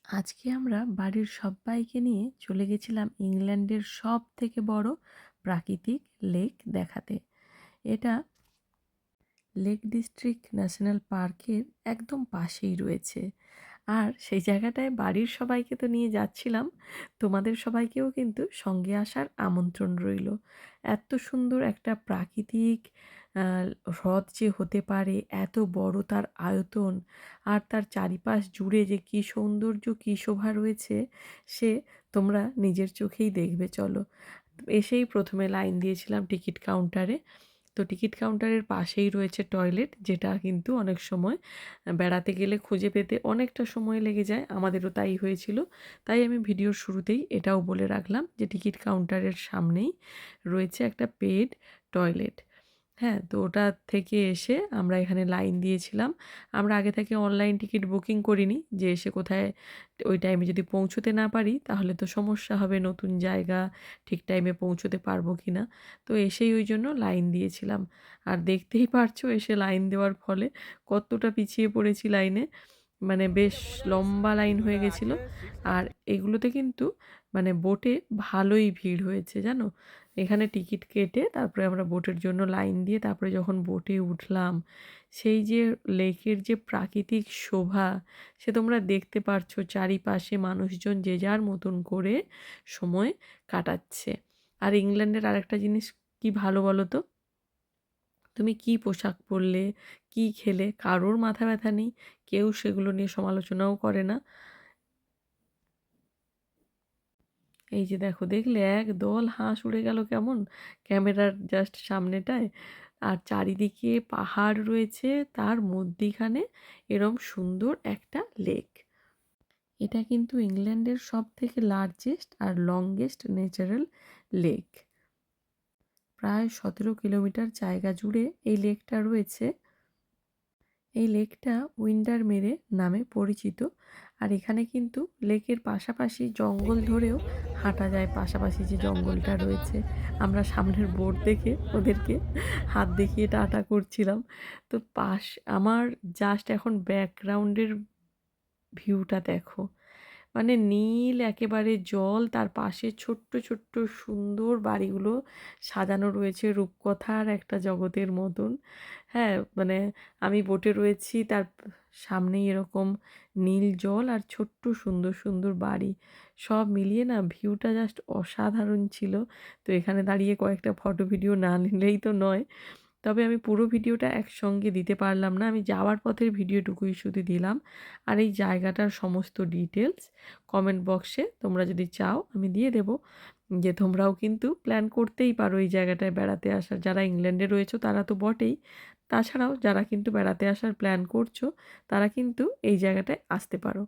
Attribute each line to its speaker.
Speaker 1: আজকে আমরা বাড়ির সব্বাইকে নিয়ে চলে গেছিলাম ইংল্যান্ডের সবথেকে বড় প্রাকৃতিক লেক দেখাতে। এটা লেক ডিস্ট্রিক্ট ন্যাশনাল পার্কের একদম পাশেই রয়েছে। আর সেই জায়গাটায় বাড়ির সবাইকে তো নিয়ে যাচ্ছিলাম, তোমাদের সবাইকেও কিন্তু সঙ্গে আসার আমন্ত্রণ রইল। এত সুন্দর একটা প্রাকৃতিক হ্রদ যে হতে পারে, এত বড় তার আয়তন, আর তার চারিপাশ জুড়ে যে কী সৌন্দর্য, কী শোভা রয়েছে, সে তোমরা নিজের চোখেই দেখবে। চলো, এসেই প্রথমে লাইন দিয়েছিলাম টিকিট কাউন্টারে। তো টিকিট কাউন্টারের পাশেই রয়েছে টয়লেট, যেটা কিন্তু অনেক সময় বেড়াতে গেলে খুঁজে পেতে অনেকটা সময় লেগে যায়, আমাদেরও তাই হয়েছিল। তাই আমি ভিডিওর শুরুতেই এটাও বলে রাখলাম যে টিকিট কাউন্টারের সামনেই রয়েছে একটা পেড টয়লেট। হ্যাঁ, তো ওটা থেকে এসে আমরা এখানে লাইন দিয়েছিলাম। আমরা আগে থেকে অনলাইন টিকিট বুকিং করিনি, যে এসে কোথায় ওই টাইমে যদি পৌঁছতে না পারি তাহলে তো সমস্যা হবে, নতুন জায়গা, ঠিক টাইমে পৌঁছতে পারবো কি না। তো এসেই ওই জন্য লাইন দিয়েছিলাম। আর দেখতেই পারছো এসে লাইন দেওয়ার ফলে কতটা পিছিয়ে পড়েছি লাইনে, মানে বেশ লম্বা লাইন হয়ে গেছিলো। আর এগুলোতে কিন্তু মানে বোটে ভালোই ভিড় হয়েছে জানো। এখানে টিকিট কেটে তারপরে আমরা বোটের জন্য লাইন দিয়ে তারপরে যখন বোটে উঠলাম, সেই যে লেকের যে প্রাকৃতিক শোভা, সে তোমরা দেখতে পারছো। চারিপাশে মানুষজন যে যার মতন করে সময় কাটাচ্ছে। আর ইংল্যান্ডের আরেকটা জিনিস কি ভালো বলো তো, তুমি কি পোশাক পরলে, কি খেলে, কারোর মাথা ব্যথা নেই, কেউ সেগুলো নিয়ে সমালোচনাও করে না। এই যে দেখো, দেখলে একদল হাঁস উড়ে গেল কেমন ক্যামেরার জাস্ট সামনেটায়। আর চারিদিকে পাহাড় রয়েছে, তার মধ্যিখানে এরম সুন্দর একটা লেক। এটা কিন্তু ইংল্যান্ডের সব থেকে লার্জেস্ট আর লংগেস্ট ন্যাচারাল লেক। প্রায় 17 কিলোমিটার জায়গা জুড়ে এই লেকটা রয়েছে। এই লেকটা উইন্ডারমেরে নামে পরিচিত। আর এখানে কিন্তু লেকের পাশাপাশি জঙ্গল ধরেও হাঁটা যায়। পাশাপাশি যে জঙ্গলটা রয়েছে, আমরা সামনের বোর্ড দেখে ওদেরকে হাত দেখিয়ে টাটা করছিলাম। তো আমার জাস্ট এখন ব্যাকগ্রাউন্ডের ভিউটা দেখো, মানে নীল একেবারে জল, তার পাশে ছোট্ট ছোট্ট সুন্দর বাড়িগুলো সাজানো রয়েছে রূপকথার একটা জগতের মতন। হ্যাঁ, মানে আমি বোটে রয়েছি, তার সামনেই এরকম নীল জল আর ছোট্ট সুন্দর সুন্দর বাড়ি, সব মিলিয়ে না ভিউটা জাস্ট অসাধারণ ছিল। তো এখানে দাঁড়িয়ে কয়েকটা ফটো ভিডিও না নিলেই তো নয়। তবে আমি পুরো ভিডিওটা একসঙ্গে দিতে পারলাম না, আমি যাওয়ার পথের ভিডিওটুকুই শুধু দিলাম। আর এই জায়গাটার সমস্ত ডিটেলস কমেন্ট বক্সে তোমরা যদি চাও আমি দিয়ে দেবো, যে তোমরাও কিন্তু প্ল্যান করতেই পারো এই জায়গাটায় বেড়াতে আসার। যারা ইংল্যান্ডে রয়েছো তারা তো বটেই, তাছাড়াও যারা কিন্তু বেড়াতে আসার প্ল্যান করছো তারা কিন্তু এই জায়গাটায় আসতে পারো।